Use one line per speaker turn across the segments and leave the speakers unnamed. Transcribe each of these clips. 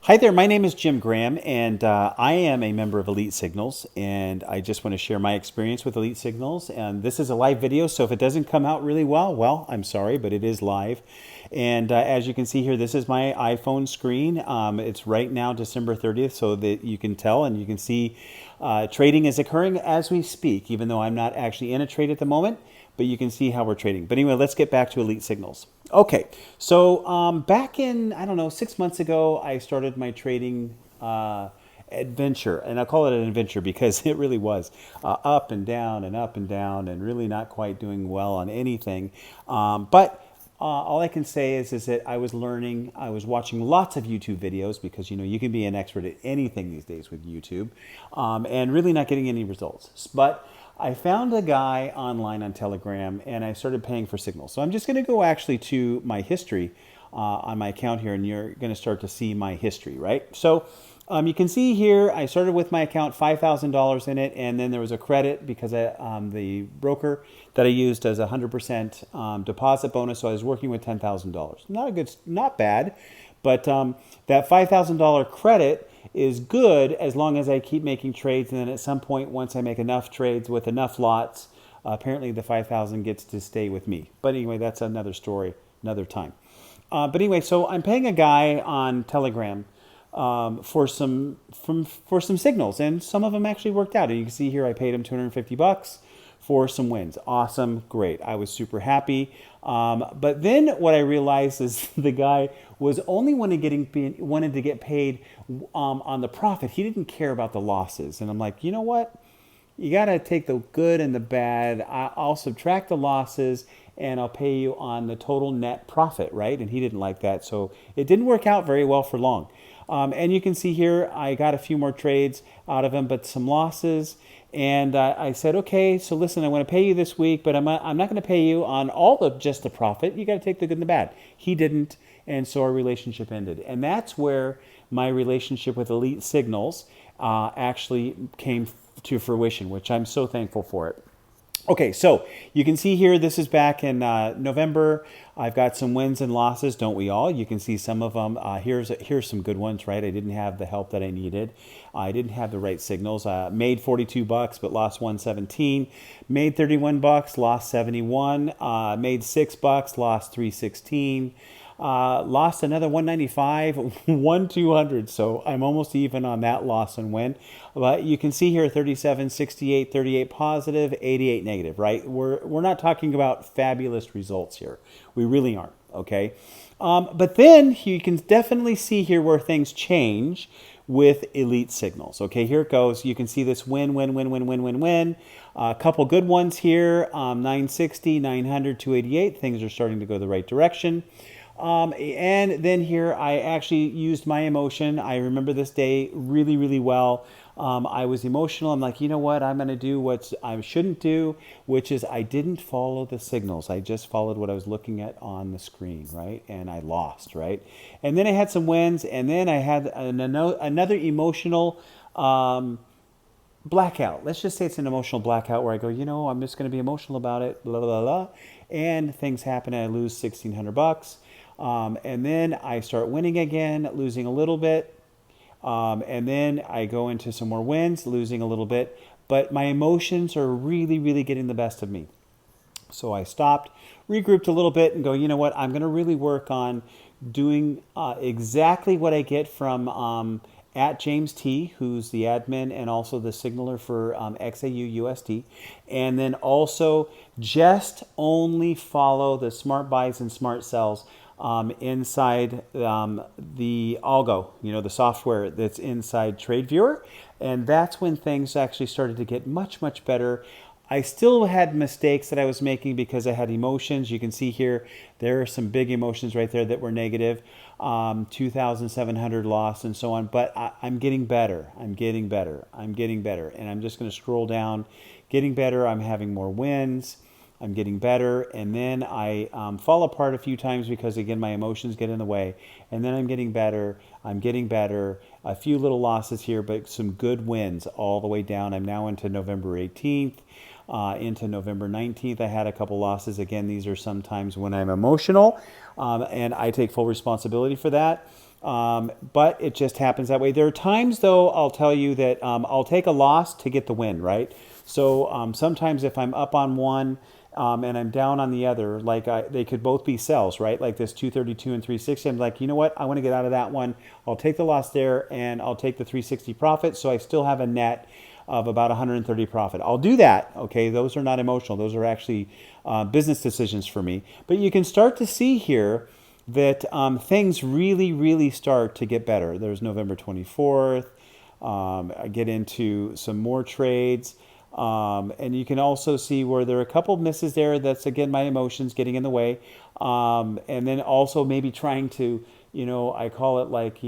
Hi there, my name is Jim Graham, and I am a member of Elite Signals, and I just want to share my experience with Elite Signals. And this is a live video, so if it doesn't come out really well, I'm sorry, but it is live. And as you can see here, this is my iPhone screen. It's right now December 30th, so that you can tell and you can see trading is occurring as we speak, even though I'm not actually in a trade at the moment. But you can see how we're trading. But anyway, let's get back to Elite Signals. Okay, so back in, I don't know, 6 months ago, I started my trading adventure. And I call it an adventure because it really was up and down and up and down and really not quite doing well on anything. But all I can say is that I was learning. I was watching lots of YouTube videos because, you know, you can be an expert at anything these days with YouTube and really not getting any results. But I found a guy online on Telegram and I started paying for signals. So I'm just going to go actually to my history on my account here, and you're going to start to see my history, right? So you can see here, I started with my account, $5,000 in it, and then there was a credit because the broker that I used does a 100% deposit bonus, so I was working with $10,000. Not bad, but that $5,000 credit is good as long as I keep making trades, and then at some point, once I make enough trades with enough lots, apparently the 5,000 gets to stay with me. But anyway, that's another story, another time. But anyway, so I'm paying a guy on Telegram for some signals, and some of them actually worked out. And you can see here, I paid him $250 for some wins. Awesome, great. I was super happy. But then what I realized is the guy was only wanted to get paid on the profit. He didn't care about the losses. And I'm like, you know what? You got to take the good and the bad. I'll subtract the losses and I'll pay you on the total net profit, right? And he didn't like that. So it didn't work out very well for long. And you can see here, I got a few more trades out of him, but some losses. And I said, okay, so listen, I want to pay you this week, but I'm not going to pay you on all of just the profit. You got to take the good and the bad. He didn't, and so our relationship ended. And that's where my relationship with Elite Signals actually came to fruition, which I'm so thankful for it. Okay, so you can see here, this is back in November. I've got some wins and losses, don't we all? You can see some of them. Here's some good ones, right? I didn't have the help that I needed. I didn't have the right signals. Made $42, but lost 117. Made $31, lost 71. Made $6, lost 316. Lost another 195, won 200. So I'm almost even on that loss and win. But you can see here 37, 68, 38 positive, 88 negative, right? We're not talking about fabulous results here. We really aren't, okay? But then you can definitely see here where things change with Elite Signals. Okay, here it goes. You can see this win. A couple good ones here, 960, 900, 288. Things are starting to go the right direction. And then here I actually used my emotion. I remember this day really, really well. I was emotional. I'm like, you know what? I'm going to do what I shouldn't do, which is I didn't follow the signals. I just followed what I was looking at on the screen, right? And I lost, right? And then I had some wins, and then I had another emotional blackout. Let's just say it's an emotional blackout where I go, you know, I'm just going to be emotional about it, blah, blah, blah. And things happen, and I lose $1,600. And then I start winning again, losing a little bit. And then I go into some more wins, losing a little bit. But my emotions are really, really getting the best of me. So I stopped, regrouped a little bit, and go, you know what? I'm going to really work on doing exactly what I get from at James T, who's the admin and also the signaler for XAUUSD. And then also just only follow the smart buys and smart sells inside the Algo, you know, the software that's inside TradeViewer. And that's when things actually started to get much, much better. I still had mistakes that I was making because I had emotions. You can see here, there are some big emotions right there that were negative. 2,700 loss and so on. But I'm getting better. I'm getting better. And I'm just going to scroll down. Getting better. I'm having more wins. I'm getting better, and then I fall apart a few times because, again, my emotions get in the way, and then I'm getting better, a few little losses here, but some good wins all the way down. I'm now into November 18th, into November 19th. I had a couple losses. Again, these are sometimes when I'm emotional, and I take full responsibility for that. But it just happens that way. There are times, though, I'll tell you that I'll take a loss to get the win, right? So sometimes if I'm up on one and I'm down on the other, like they could both be sells, right? Like this 232 and 360. I'm like, you know what? I want to get out of that one. I'll take the loss there and I'll take the 360 profit. So I still have a net of about 130 profit. I'll do that. Okay, those are not emotional. Those are actually business decisions for me. But you can start to see here that things really, really start to get better. There's November 24th. I get into some more trades. And you can also see where there are a couple misses there. That's, again, my emotions getting in the way. And then also maybe trying to, I call it like,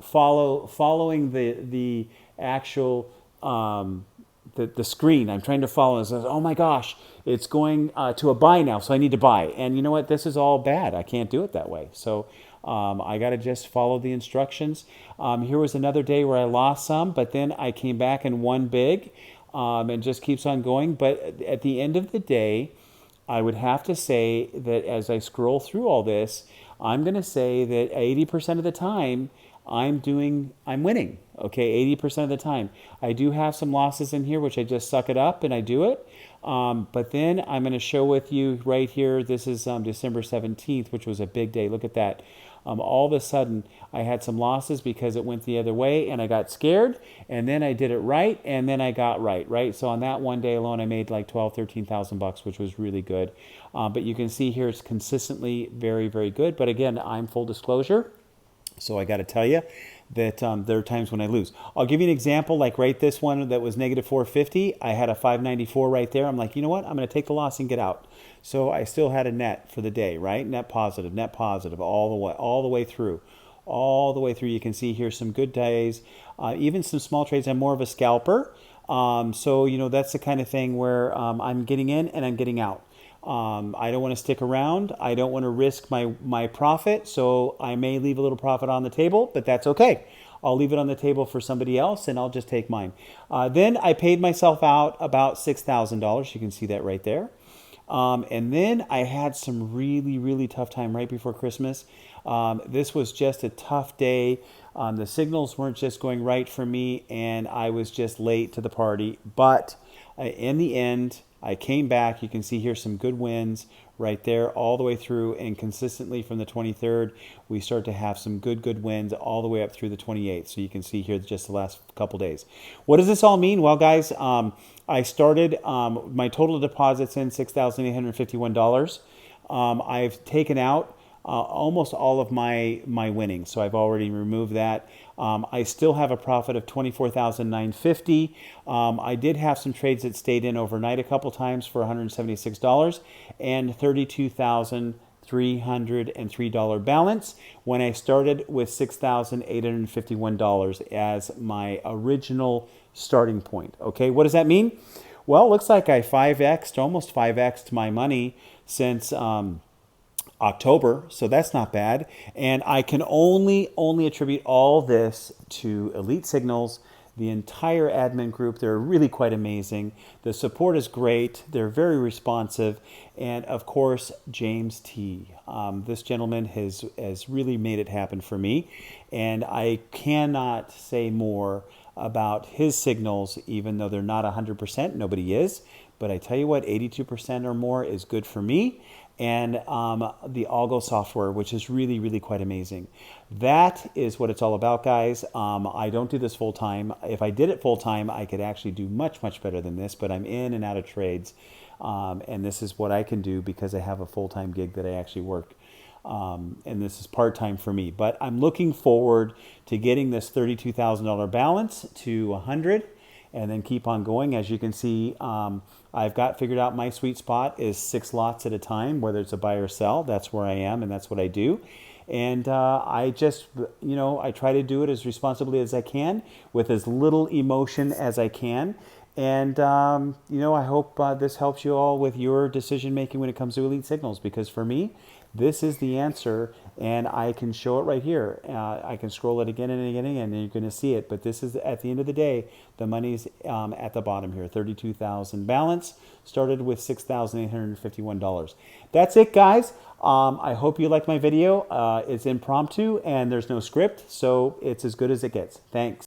following the actual the screen. I'm trying to follow. And says, oh my gosh, it's going to a buy now, so I need to buy. And you know what? This is all bad. I can't do it that way. So I got to just follow the instructions. Here was another day where I lost some, but then I came back and won big, and just keeps on going. But at the end of the day, I would have to say that as I scroll through all this, I'm going to say that 80% of the time, I'm winning. Okay, 80% of the time. I do have some losses in here, which I just suck it up and I do it. But then I'm going to show with you right here. This is December 17th, which was a big day. Look at that. All of a sudden, I had some losses because it went the other way and I got scared. And then I did it right and then I got right? So on that one day alone, I made like 12,000, 13,000 bucks, which was really good. But you can see here it's consistently very, very good. But again, I'm full disclosure. So I got to tell you that there are times when I lose. I'll give you an example, like right this one that was negative 450. I had a 594 right there. I'm like, you know what? I'm going to take the loss and get out. So I still had a net for the day, right? Net positive all the way through. All the way through. You can see here some good days, even some small trades. I'm more of a scalper. So, that's the kind of thing where I'm getting in and I'm getting out. I don't want to stick around. I don't want to risk my profit. So I may leave a little profit on the table, but that's okay. I'll leave it on the table for somebody else and I'll just take mine. Then I paid myself out about $6,000. You can see that right there. And then I had some really, really tough time right before Christmas. This was just a tough day. The signals weren't just going right for me and I was just late to the party. But in the end, I came back. You can see here some good wins right there all the way through, and consistently from the 23rd, we start to have some good wins all the way up through the 28th. So you can see here just the last couple days. What does this all mean? Well, guys, I started my total deposits in $6,851. I've taken out almost all of my winnings, so I've already removed that. I still have a profit of $24,950. I did have some trades that stayed in overnight a couple times for $176 and $32,303 balance when I started with $6,851 as my original starting point. Okay, what does that mean? Well, it looks like I 5x'd, almost 5x'd my money since October, so that's not bad. And I can only attribute all this to Elite Signals, the entire admin group. They're really quite amazing. The support is great. They're very responsive. And of course, James T. This gentleman has really made it happen for me. And I cannot say more about his signals, even though they're not 100%. Nobody is. But I tell you what, 82% or more is good for me. And the Algo software, which is really, really quite amazing. That is what it's all about, guys. I don't do this full time. If I did it full time, I could actually do much, much better than this, but I'm in and out of trades. And this is what I can do because I have a full-time gig that I actually work. And this is part-time for me. But I'm looking forward to getting this $32,000 balance to 100 and then keep on going. As you can see, I've got figured out my sweet spot is 6 lots at a time, whether it's a buy or sell. That's where I am, and that's what I do. And I just, I try to do it as responsibly as I can with as little emotion as I can. And, I hope this helps you all with your decision making when it comes to Elite Signals, because for me, this is the answer, and I can show it right here. I can scroll it again and again and again, and you're going to see it. But this is, at the end of the day, the money's at the bottom here. 32,000 balance. Started with $6,851. That's it, guys. I hope you liked my video. It's impromptu, and there's no script, so it's as good as it gets. Thanks.